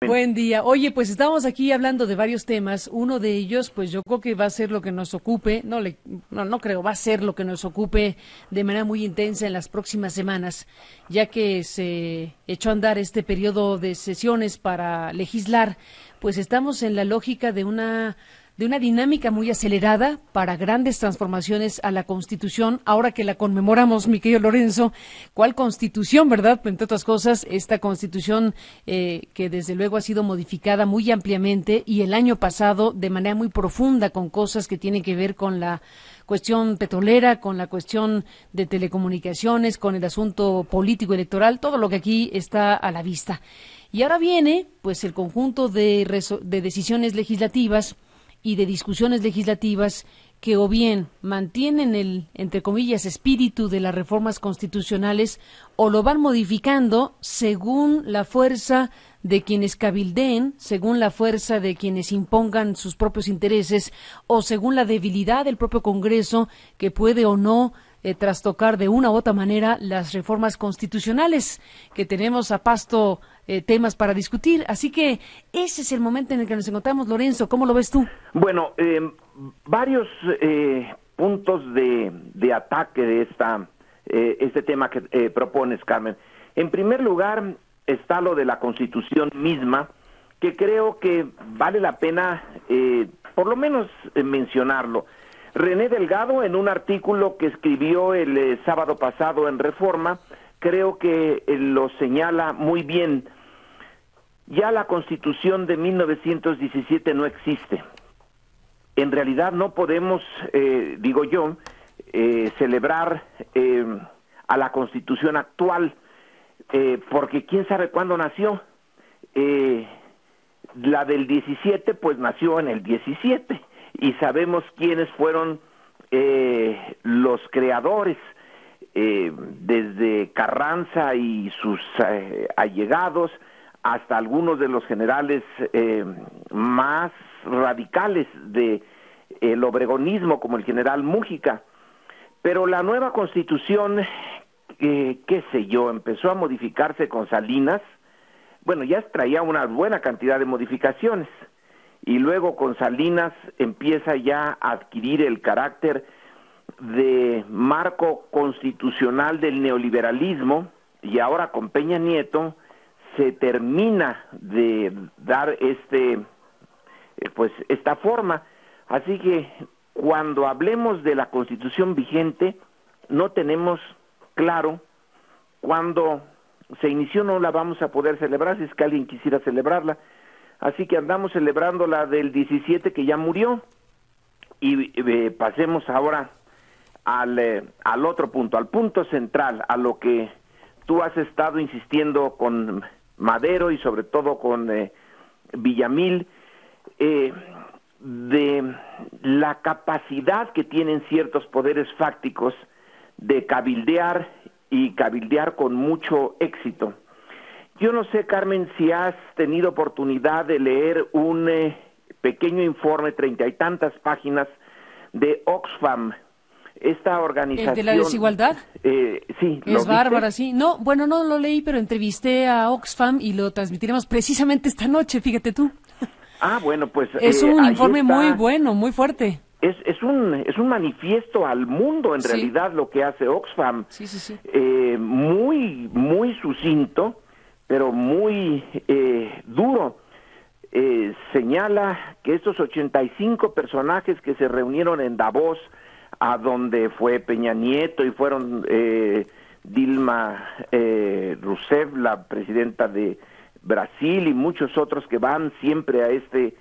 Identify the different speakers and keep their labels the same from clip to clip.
Speaker 1: Buen día. Oye, pues estamos aquí hablando de varios temas. Uno de ellos, pues yo creo que va a ser lo que nos ocupe, no creo, va a ser lo que nos ocupe de manera muy intensa en las próximas semanas, ya que se echó a andar este periodo de sesiones para legislar, pues estamos en la lógica de una dinámica muy acelerada para grandes transformaciones a la Constitución, ahora que la conmemoramos, mi querido Lorenzo. ¿Cuál Constitución, verdad? Entre otras cosas, esta Constitución que desde luego ha sido modificada muy ampliamente y el año pasado de manera muy profunda con cosas que tienen que ver con la cuestión petrolera, con la cuestión de telecomunicaciones, con el asunto político electoral, todo lo que aquí está a la vista. Y ahora viene, pues, el conjunto de decisiones legislativas y de discusiones legislativas que o bien mantienen el, entre comillas, espíritu de las reformas constitucionales o lo van modificando según la fuerza de quienes cabildeen, según la fuerza de quienes impongan sus propios intereses o según la debilidad del propio Congreso que puede o no trastocar de una u otra manera las reformas constitucionales que tenemos a pasto temas para discutir. Así que ese es el momento en el que nos encontramos. Lorenzo, ¿cómo lo ves tú?
Speaker 2: Bueno, varios puntos de ataque de este tema que propones, Carmen. En primer lugar, está lo de la Constitución misma, que creo que vale la pena por lo menos mencionarlo. René Delgado, en un artículo que escribió el sábado pasado en Reforma, creo que lo señala muy bien. Ya la Constitución de 1917 no existe. En realidad no podemos, digo yo, celebrar a la Constitución actual, porque quién sabe cuándo nació. La del 17, pues nació en el 17, y sabemos quiénes fueron los creadores, desde Carranza y sus allegados, hasta algunos de los generales más radicales de el obregonismo, como el general Múgica. Pero la nueva Constitución, qué sé yo, empezó a modificarse con Salinas. Bueno, ya traía una buena cantidad de modificaciones, y luego con Salinas empieza ya a adquirir el carácter de marco constitucional del neoliberalismo, y ahora con Peña Nieto se termina de dar esta forma. Así que cuando hablemos de la Constitución vigente, no tenemos claro cuándo se inició, no la vamos a poder celebrar si es que alguien quisiera celebrarla. Así que andamos celebrando la del 17 que ya murió, y pasemos ahora al otro punto, al punto central, a lo que tú has estado insistiendo con Madero y sobre todo con Villamil, de la capacidad que tienen ciertos poderes fácticos de cabildear, y cabildear con mucho éxito. Yo no sé, Carmen, si has tenido oportunidad de leer un pequeño informe, 30 y tantas páginas, de Oxfam, esta organización.
Speaker 1: ¿El de la desigualdad?
Speaker 2: Sí.
Speaker 1: Es bárbara, sí. No, bueno, no lo leí, pero entrevisté a Oxfam y lo transmitiremos precisamente esta noche, fíjate tú.
Speaker 2: Ah, bueno, pues
Speaker 1: es un informe muy bueno, muy fuerte.
Speaker 2: Es un manifiesto al mundo, en realidad, lo que hace Oxfam.
Speaker 1: Sí.
Speaker 2: Muy, muy sucinto, pero muy duro. Señala que estos 85 personajes que se reunieron en Davos, a donde fue Peña Nieto y fueron Dilma Rousseff, la presidenta de Brasil, y muchos otros que van siempre a este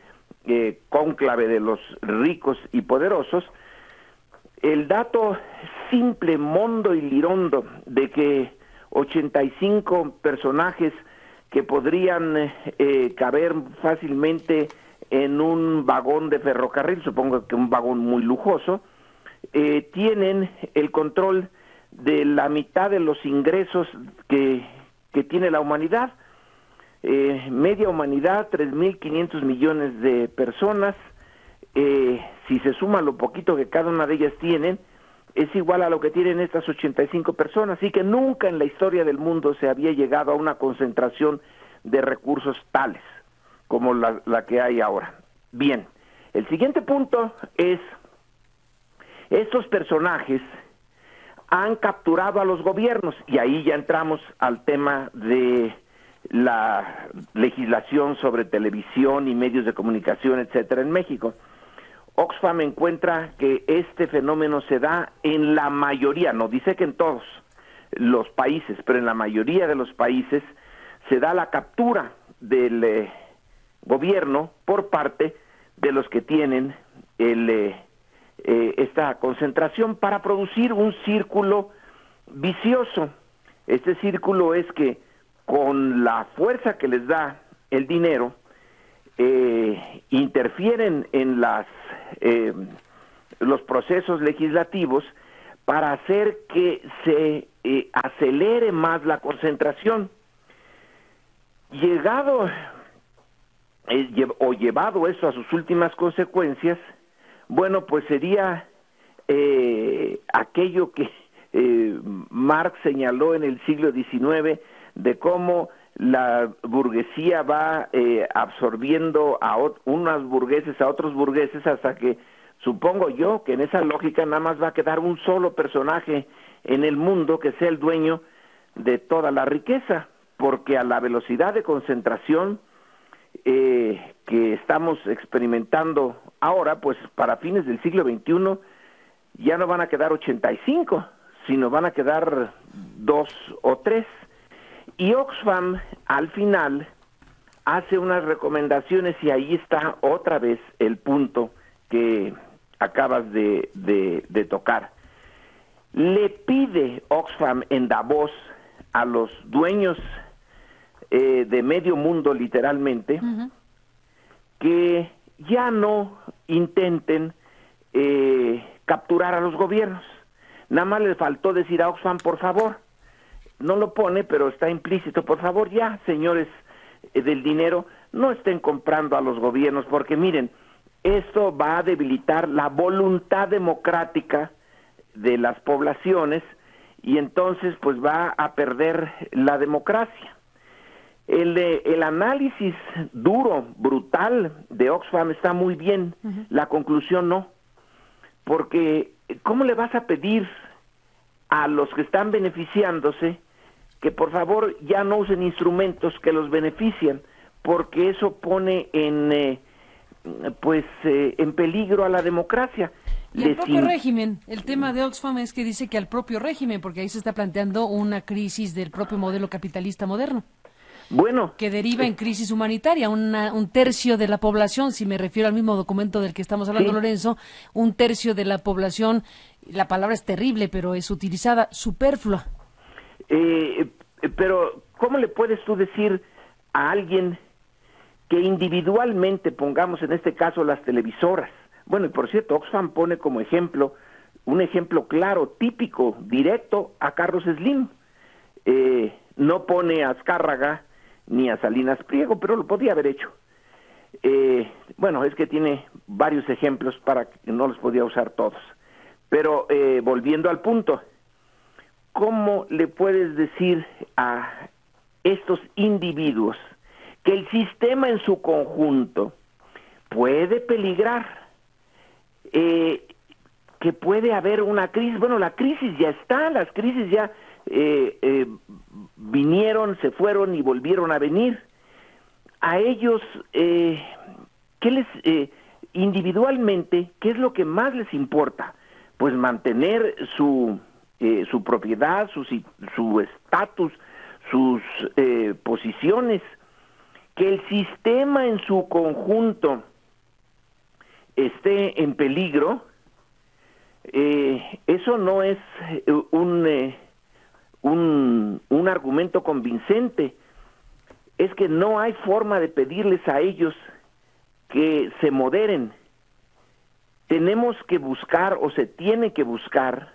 Speaker 2: cónclave de los ricos y poderosos, el dato simple, mondo y lirondo de que 85 personajes que podrían caber fácilmente en un vagón de ferrocarril, supongo que un vagón muy lujoso, tienen el control de la mitad de los ingresos que tiene la humanidad. Media humanidad, 3.500 millones de personas. Si se suma lo poquito que cada una de ellas tienen, es igual a lo que tienen estas 85 personas. Así que nunca en la historia del mundo se había llegado a una concentración de recursos tales. como la que hay ahora. Bien, el siguiente punto es, estos personajes han capturado a los gobiernos, y ahí ya entramos al tema de la legislación sobre televisión y medios de comunicación, etcétera, en México. Oxfam encuentra que este fenómeno se da en la mayoría, no dice que en todos los países, pero en la mayoría de los países se da la captura del gobierno por parte de los que tienen esta concentración para producir un círculo vicioso. Este círculo es que con la fuerza que les da el dinero, interfieren en los procesos legislativos para hacer que se acelere más la concentración. Llevado esto a sus últimas consecuencias, bueno, pues sería aquello que Marx señaló en el siglo XIX, de cómo la burguesía va absorbiendo a unos burgueses a otros burgueses, hasta que, supongo yo, que en esa lógica nada más va a quedar un solo personaje en el mundo que sea el dueño de toda la riqueza, porque a la velocidad de concentración que estamos experimentando ahora, pues para fines del siglo XXI ya no van a quedar 85, sino van a quedar 2 o 3. Y Oxfam al final hace unas recomendaciones, y ahí está otra vez el punto que acabas de tocar. Le pide Oxfam en Davos a los dueños de medio mundo, literalmente, que ya no intenten capturar a los gobiernos. Nada más le faltó decir a Oxfam, por favor, no lo pone, pero está implícito, por favor, ya, señores del dinero, no estén comprando a los gobiernos, porque miren, esto va a debilitar la voluntad democrática de las poblaciones, y entonces pues va a perder la democracia. El análisis duro, brutal de Oxfam está muy bien, la conclusión no, porque ¿cómo le vas a pedir a los que están beneficiándose que por favor ya no usen instrumentos que los benefician, porque eso pone en peligro a la democracia?
Speaker 1: Y al propio régimen, el tema de Oxfam es que dice que al propio régimen, porque ahí se está planteando una crisis del propio modelo capitalista moderno.
Speaker 2: Bueno,
Speaker 1: que deriva en crisis humanitaria. Un tercio de la población, si me refiero al mismo documento del que estamos hablando, sí, Lorenzo, un tercio de la población, la palabra es terrible, pero es utilizada, superflua.
Speaker 2: Pero, ¿cómo le puedes tú decir a alguien que individualmente, pongamos en este caso las televisoras? Bueno, y por cierto, Oxfam pone como ejemplo, un ejemplo claro, típico, directo, a Carlos Slim. No pone a Azcárraga ni a Salinas Pliego, pero lo podía haber hecho. Bueno, es que tiene varios ejemplos para que no los podía usar todos. Pero volviendo al punto, ¿cómo le puedes decir a estos individuos que el sistema en su conjunto puede peligrar, que puede haber una crisis? Bueno, la crisis ya está, las crisis ya vinieron, se fueron y volvieron a venir. A ellos, ¿qué les individualmente, qué es lo que más les importa? Pues mantener su propiedad, su estatus, sus posiciones. Que el sistema en su conjunto esté en peligro, eso no es un argumento convincente. Es que no hay forma de pedirles a ellos que se moderen. Tenemos que buscar, o se tiene que buscar,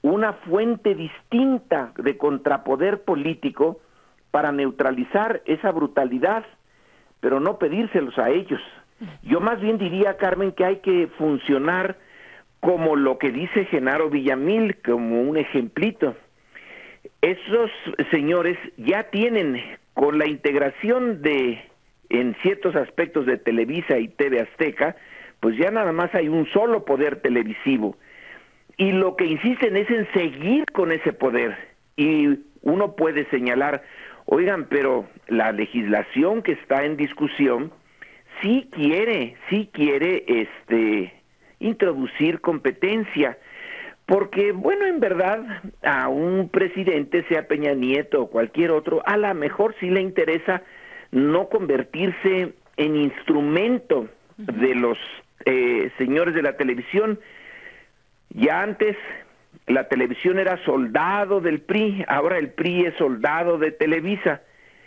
Speaker 2: una fuente distinta de contrapoder político para neutralizar esa brutalidad, pero no pedírselos a ellos. Yo más bien diría, Carmen, que hay que funcionar como lo que dice Genaro Villamil, como un ejemplito. Esos señores ya tienen, con la integración de en ciertos aspectos de Televisa y TV Azteca, pues ya nada más hay un solo poder televisivo. Y lo que insisten es en seguir con ese poder. Y uno puede señalar, oigan, pero la legislación que está en discusión sí quiere introducir competencia. Porque, bueno, en verdad, a un presidente, sea Peña Nieto o cualquier otro, a lo mejor sí le interesa no convertirse en instrumento de los señores de la televisión. Ya antes la televisión era soldado del PRI, ahora el PRI es soldado de Televisa.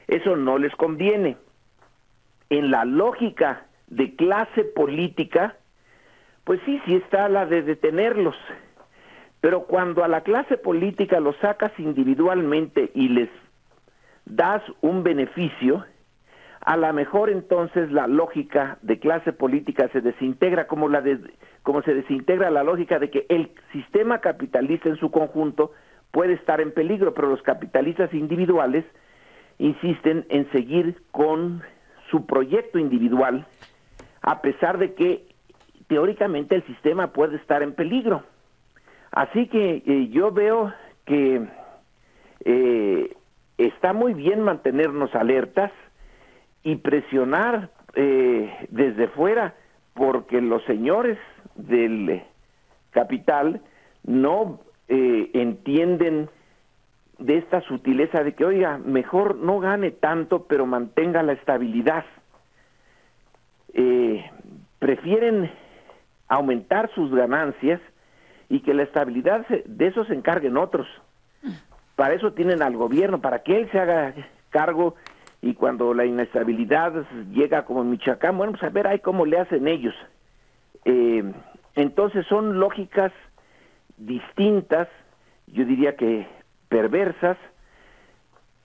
Speaker 2: Eso no les conviene. En la lógica de clase política, pues sí está la de detenerlos. Pero cuando a la clase política los sacas individualmente y les das un beneficio, a lo mejor entonces la lógica de clase política se desintegra, como se desintegra la lógica de que el sistema capitalista en su conjunto puede estar en peligro, pero los capitalistas individuales insisten en seguir con su proyecto individual, a pesar de que teóricamente el sistema puede estar en peligro. Así que yo veo que está muy bien mantenernos alertas y presionar desde fuera, porque los señores del capital no entienden de esta sutileza de que, oiga, mejor no gane tanto, pero mantenga la estabilidad. Prefieren aumentar sus ganancias y que la estabilidad de eso se encarguen otros. Para eso tienen al gobierno, para que él se haga cargo, y cuando la inestabilidad llega como en Michoacán, bueno, pues a ver ahí cómo le hacen ellos. Entonces son lógicas distintas, yo diría que perversas,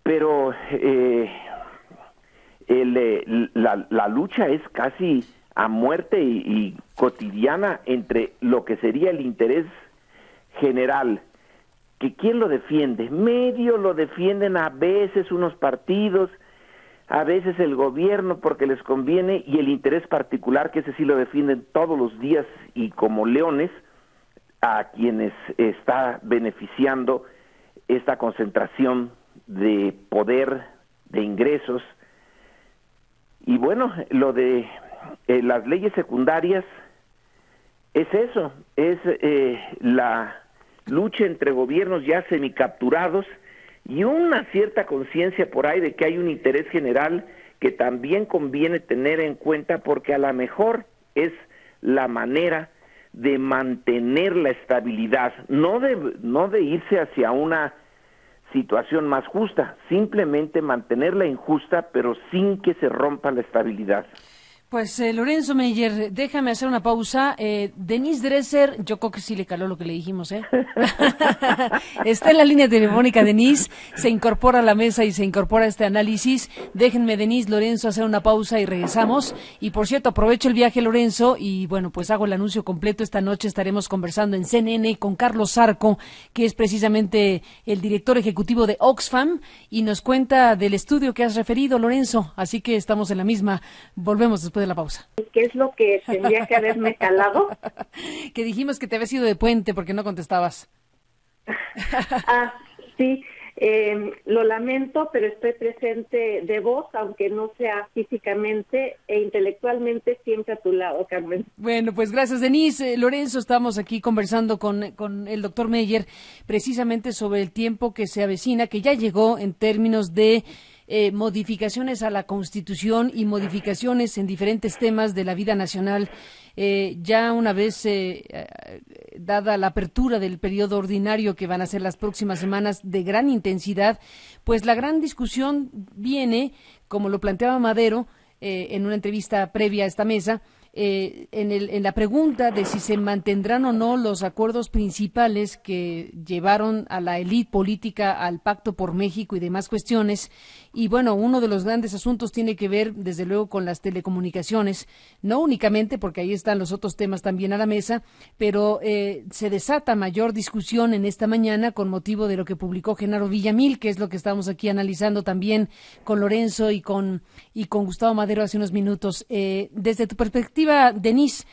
Speaker 2: pero la lucha es casi a muerte y cotidiana entre lo que sería el interés general, que ¿quién lo defiende? Medio lo defienden a veces unos partidos, a veces el gobierno porque les conviene, y el interés particular, que ese sí lo defienden todos los días y como leones, a quienes está beneficiando esta concentración de poder, de ingresos. Y bueno, lo de las leyes secundarias es eso, es la lucha entre gobiernos ya semicapturados y una cierta conciencia por ahí de que hay un interés general que también conviene tener en cuenta, porque a lo mejor es la manera de mantener la estabilidad, no de irse hacia una situación más justa, simplemente mantenerla injusta, pero sin que se rompa la estabilidad.
Speaker 1: Pues Lorenzo Meyer, déjame hacer una pausa. Denise Dresser, yo creo que sí le caló lo que le dijimos, Está en la línea telefónica Denise, se incorpora a la mesa y se incorpora a este análisis. Déjenme, Denise, Lorenzo, hacer una pausa y regresamos. Y por cierto, aprovecho el viaje, Lorenzo, y bueno, pues hago el anuncio completo. Esta noche estaremos conversando en CNN con Carlos Zarco, que es precisamente el director ejecutivo de Oxfam, y nos cuenta del estudio que has referido, Lorenzo. Así que estamos en la misma. Volvemos después de la pausa.
Speaker 3: ¿Qué es lo que tendría que haberme calado?
Speaker 1: Que dijimos que te habías ido de puente porque no contestabas.
Speaker 3: Sí, lo lamento, pero estoy presente de voz, aunque no sea físicamente e intelectualmente, siempre a tu lado, Carmen.
Speaker 1: Bueno, pues gracias, Denise. Lorenzo, estamos aquí conversando con el doctor Meyer precisamente sobre el tiempo que se avecina, que ya llegó en términos de modificaciones a la Constitución y modificaciones en diferentes temas de la vida nacional. Ya una vez dada la apertura del periodo ordinario, que van a ser las próximas semanas de gran intensidad, pues la gran discusión viene, como lo planteaba Madero en una entrevista previa a esta mesa, en la pregunta de si se mantendrán o no los acuerdos principales que llevaron a la élite política al Pacto por México y demás cuestiones. Y bueno, uno de los grandes asuntos tiene que ver, desde luego, con las telecomunicaciones, no únicamente porque ahí están los otros temas también a la mesa, pero se desata mayor discusión en esta mañana con motivo de lo que publicó Genaro Villamil, que es lo que estamos aquí analizando también con Lorenzo y con Gustavo Madero hace unos minutos. Desde tu perspectiva, Denise,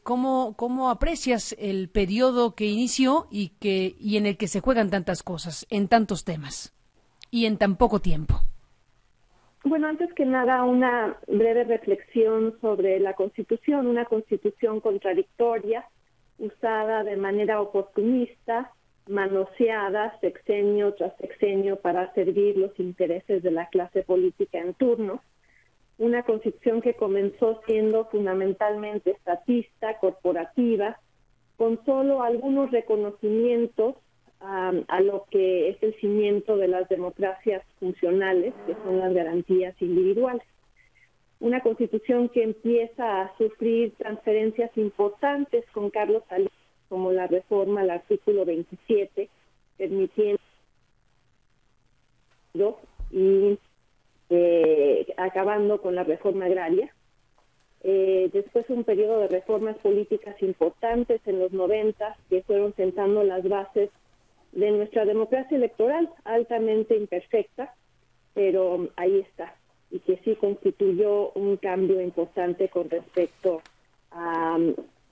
Speaker 1: ¿cómo aprecias el periodo que inició y en el que se juegan tantas cosas, en tantos temas y en tan poco tiempo?
Speaker 3: Bueno, antes que nada, una breve reflexión sobre la Constitución, una Constitución contradictoria, usada de manera oportunista, manoseada sexenio tras sexenio para servir los intereses de la clase política en turno. Una Constitución que comenzó siendo fundamentalmente estatista, corporativa, con solo algunos reconocimientos a lo que es el cimiento de las democracias funcionales, que son las garantías individuales. Una Constitución que empieza a sufrir transferencias importantes con Carlos Salinas, como la reforma al artículo 27, permitiendo y acabando con la reforma agraria. Después un periodo de reformas políticas importantes en los 90 que fueron sentando las bases de nuestra democracia electoral, altamente imperfecta, pero ahí está, y que sí constituyó un cambio importante con respecto a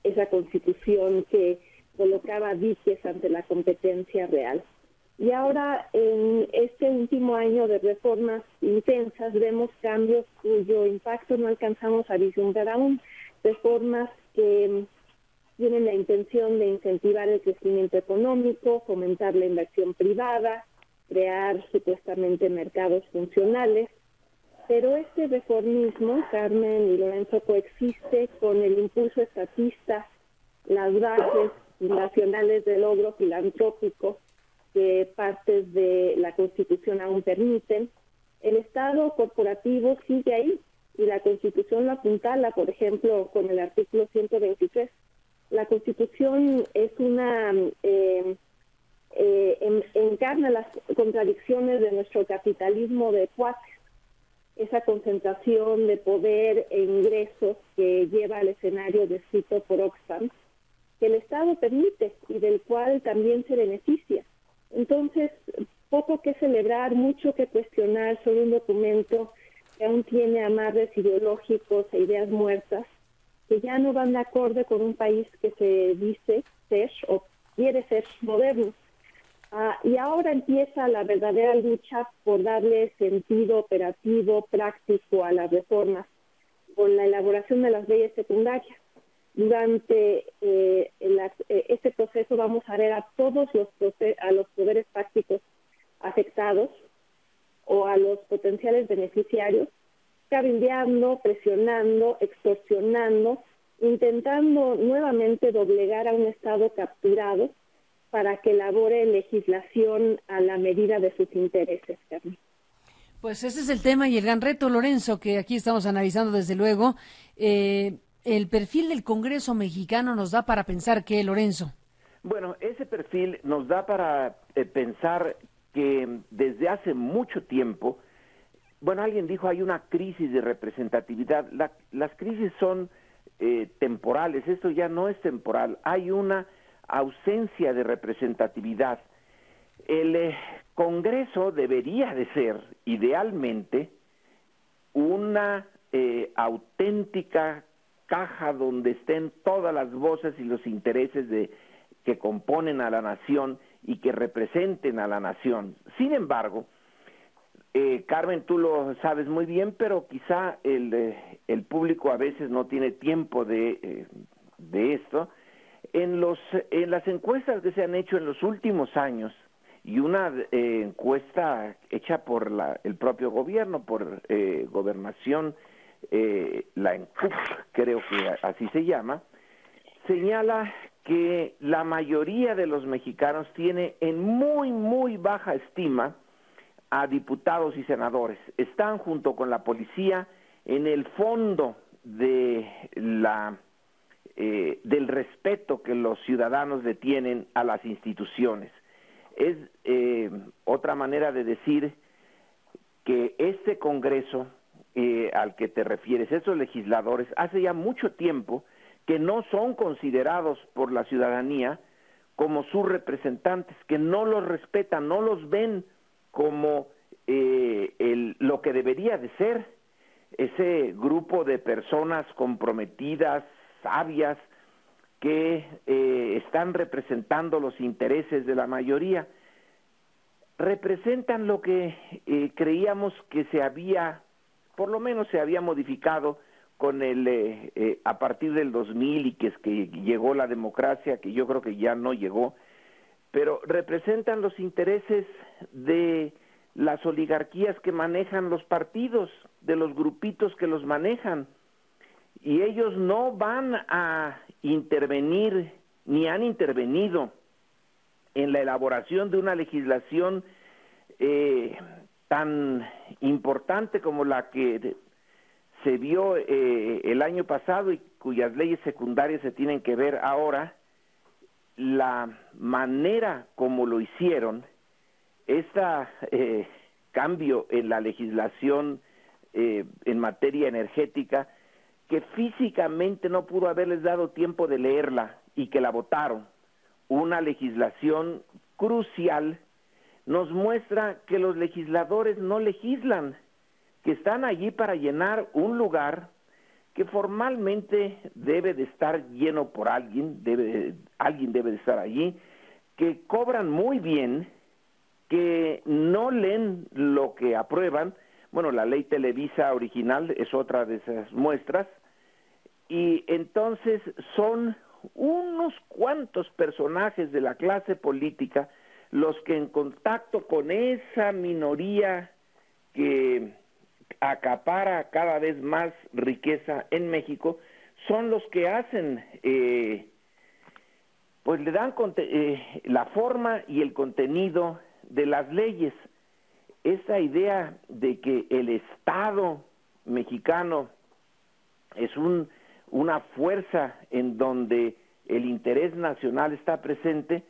Speaker 3: esa Constitución que colocaba diques ante la competencia real. Y ahora, en este último año de reformas intensas, vemos cambios cuyo impacto no alcanzamos a vislumbrar aún, reformas que tienen la intención de incentivar el crecimiento económico, fomentar la inversión privada, crear supuestamente mercados funcionales, pero este reformismo, Carmen y Lorenzo, coexiste con el impulso estatista, las bases nacionales del logro filantrópico que partes de la Constitución aún permiten. El Estado corporativo sigue ahí y la Constitución lo apuntala, por ejemplo, con el artículo 123. La Constitución es encarna las contradicciones de nuestro capitalismo de cuates, esa concentración de poder e ingresos que lleva al escenario descrito por Oxfam, que el Estado permite y del cual también se beneficia. Entonces, poco que celebrar, mucho que cuestionar sobre un documento que aún tiene amarres ideológicos e ideas muertas, que ya no van de acorde con un país que se dice ser o quiere ser moderno. Y ahora empieza la verdadera lucha por darle sentido operativo, práctico a las reformas, con la elaboración de las leyes secundarias. Durante este proceso vamos a ver a todos los poderes fácticos afectados o a los potenciales beneficiarios, cabildeando, presionando, extorsionando, intentando nuevamente doblegar a un Estado capturado para que elabore legislación a la medida de sus intereses, Carmen.
Speaker 1: Pues ese es el tema y el gran reto, Lorenzo, que aquí estamos analizando desde luego. El perfil del Congreso mexicano nos da para pensar ¿qué, Lorenzo?
Speaker 2: Bueno, ese perfil nos da para pensar que desde hace mucho tiempo, bueno, alguien dijo hay una crisis de representatividad. Las crisis son temporales, esto ya no es temporal, hay una ausencia de representatividad. El Congreso debería de ser, idealmente, una auténtica caja donde estén todas las voces y los intereses que componen a la nación y que representen a la nación. Sin embargo, Carmen, tú lo sabes muy bien, pero quizá el público a veces no tiene tiempo de esto. En las encuestas que se han hecho en los últimos años, y una encuesta hecha por el propio gobierno, por Gobernación, la ENCUP, creo que así se llama, señala que la mayoría de los mexicanos tiene en muy, muy baja estima a diputados y senadores. Están junto con la policía en el fondo de del respeto que los ciudadanos le tienen a las instituciones. Es otra manera de decir que este Congreso al que te refieres, esos legisladores, hace ya mucho tiempo que no son considerados por la ciudadanía como sus representantes, que no los respetan, no los ven como lo que debería de ser ese grupo de personas comprometidas, sabias, que están representando los intereses de la mayoría. Representan lo que creíamos que por lo menos se había modificado con a partir del 2000 y que llegó la democracia, que yo creo que ya no llegó, pero representan los intereses de las oligarquías que manejan los partidos, de los grupitos que los manejan, y ellos no van a intervenir, ni han intervenido en la elaboración de una legislación tan importante como la que se vio el año pasado y cuyas leyes secundarias se tienen que ver ahora. La manera como lo hicieron, cambio en la legislación en materia energética, que físicamente no pudo haberles dado tiempo de leerla y que la votaron, una legislación crucial, nos muestra que los legisladores no legislan, que están allí para llenar un lugar que formalmente debe de estar lleno por alguien debe de estar allí, que cobran muy bien, que no leen lo que aprueban. Bueno, la ley Televisa original es otra de esas muestras, y entonces son unos cuantos personajes de la clase política los que en contacto con esa minoría que acapara cada vez más riqueza en México, son los que hacen, pues le dan la forma y el contenido de las leyes. Esa idea de que el Estado mexicano es una fuerza en donde el interés nacional está presente,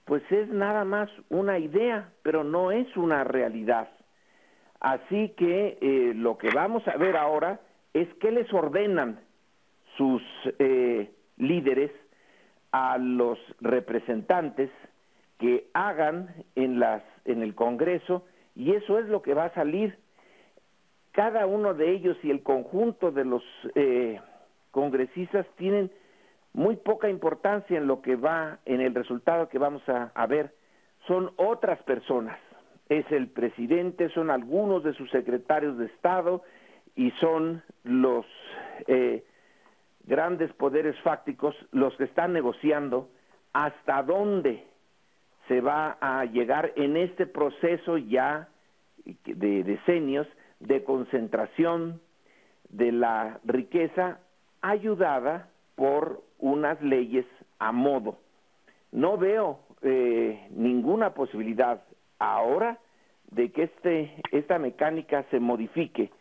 Speaker 2: pues es nada más una idea, pero no es una realidad. Así que lo que vamos a ver ahora es qué les ordenan sus líderes a los representantes que hagan en el Congreso, y eso es lo que va a salir. Cada uno de ellos y el conjunto de los congresistas tienen muy poca importancia en el resultado que vamos a ver. Son otras personas. Es el presidente, son algunos de sus secretarios de Estado y son los grandes poderes fácticos los que están negociando hasta dónde se va a llegar en este proceso ya de decenios de concentración de la riqueza ayudada por unas leyes a modo. No veo ninguna posibilidad ahora de que esta mecánica se modifique,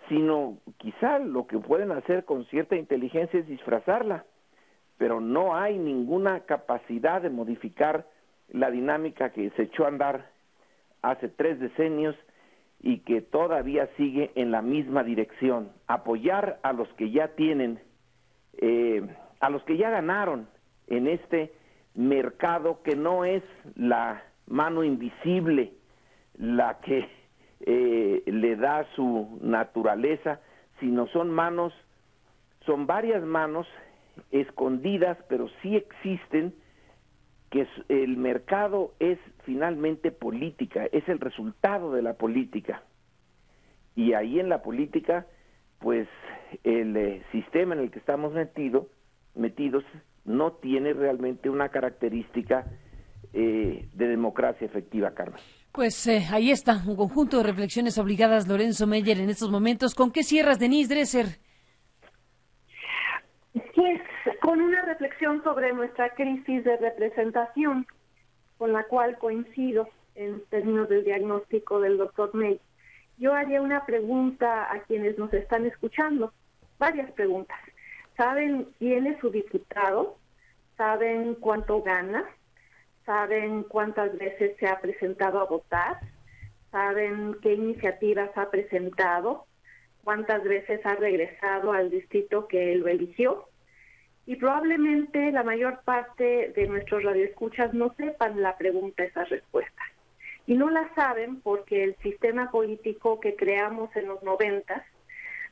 Speaker 2: sino quizá lo que pueden hacer con cierta inteligencia es disfrazarla, pero no hay ninguna capacidad de modificar la dinámica que se echó a andar hace 3 decenios y que todavía sigue en la misma dirección: apoyar a los que ya tienen, a los que ya ganaron en este mercado que no es la mano invisible la que le da su naturaleza, sino son varias manos escondidas, pero sí existen, que el mercado es finalmente política, es el resultado de la política. Y ahí en la política, pues el sistema en el que estamos metidos no tiene realmente una característica de democracia efectiva, Carmen.
Speaker 1: Pues ahí está, un conjunto de reflexiones obligadas, Lorenzo Meyer, en estos momentos. ¿Con qué cierras, Denise Dresser?
Speaker 3: Pues con una reflexión sobre nuestra crisis de representación, con la cual coincido en términos del diagnóstico del doctor Meyer. Yo haría una pregunta a quienes nos están escuchando. varias preguntas. ¿Saben quién es su diputado? ¿Saben cuánto gana? ¿Saben cuántas veces se ha presentado a votar? ¿Saben qué iniciativas ha presentado? ¿Cuántas veces ha regresado al distrito que lo eligió? Y probablemente la mayor parte de nuestros radioescuchas no sepan la pregunta, esas respuestas. Y no las saben porque el sistema político que creamos en los 90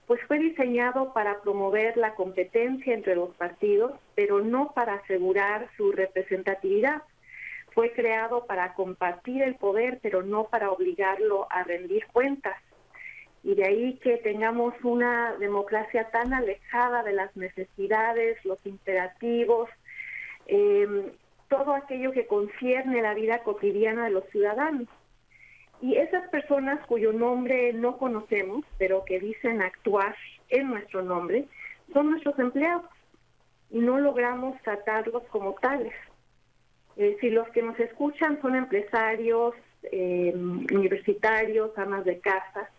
Speaker 3: pues fue diseñado para promover la competencia entre los partidos, pero no para asegurar su representatividad. Fue creado para compartir el poder, pero no para obligarlo a rendir cuentas. Y de ahí que tengamos una democracia tan alejada de las necesidades, los imperativos, todo aquello que concierne la vida cotidiana de los ciudadanos. Y esas personas cuyo nombre no conocemos, pero que dicen actuar en nuestro nombre, son nuestros empleados y no logramos tratarlos como tales. Si los que nos escuchan son empresarios, universitarios, amas de casa,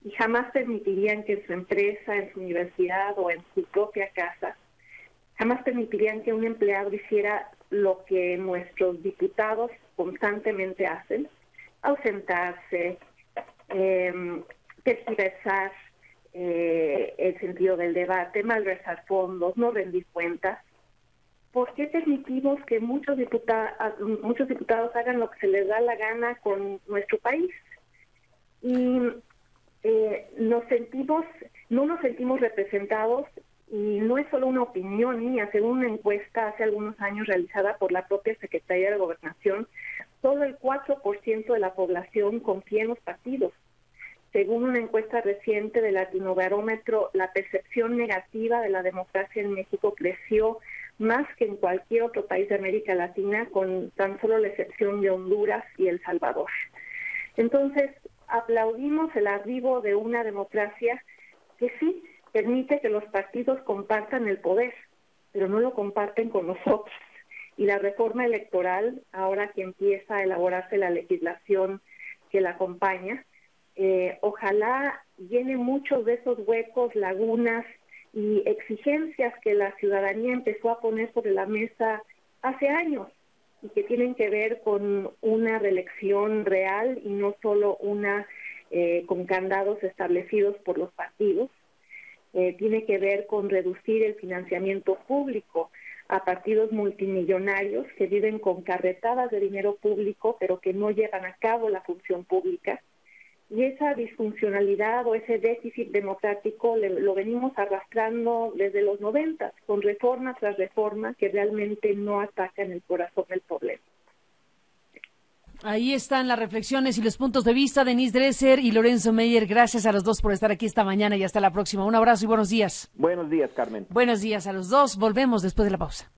Speaker 3: y jamás permitirían que en su empresa, en su universidad o en su propia casa, jamás permitirían que un empleado hiciera lo que nuestros diputados constantemente hacen: ausentarse, tergiversar el sentido del debate, malversar fondos, no rendir cuentas. ¿Por qué permitimos que muchos diputados hagan lo que se les da la gana con nuestro país? Y no nos sentimos representados, y no es solo una opinión mía. Según una encuesta hace algunos años realizada por la propia Secretaría de Gobernación, solo el 4% de la población confía en los partidos. Según una encuesta reciente de Latinobarómetro, la percepción negativa de la democracia en México creció más que en cualquier otro país de América Latina, con tan solo la excepción de Honduras y El Salvador. Entonces, aplaudimos el arribo de una democracia que sí permite que los partidos compartan el poder, pero no lo comparten con nosotros. Y la reforma electoral, ahora que empieza a elaborarse la legislación que la acompaña, ojalá llene muchos de esos huecos, lagunas y exigencias que la ciudadanía empezó a poner sobre la mesa hace años, y que tienen que ver con una reelección real y no solo una con candados establecidos por los partidos. Tiene que ver con reducir el financiamiento público a partidos multimillonarios que viven con carretadas de dinero público, pero que no llevan a cabo la función pública. Y esa disfuncionalidad o ese déficit democrático lo venimos arrastrando desde los 90, con reforma tras reforma que realmente no atacan el corazón del problema.
Speaker 1: Ahí están las reflexiones y los puntos de vista de Denise Dresser y Lorenzo Meyer. Gracias a los dos por estar aquí esta mañana y hasta la próxima. Un abrazo y buenos días.
Speaker 2: Buenos días, Carmen.
Speaker 1: Buenos días a los dos. Volvemos después de la pausa.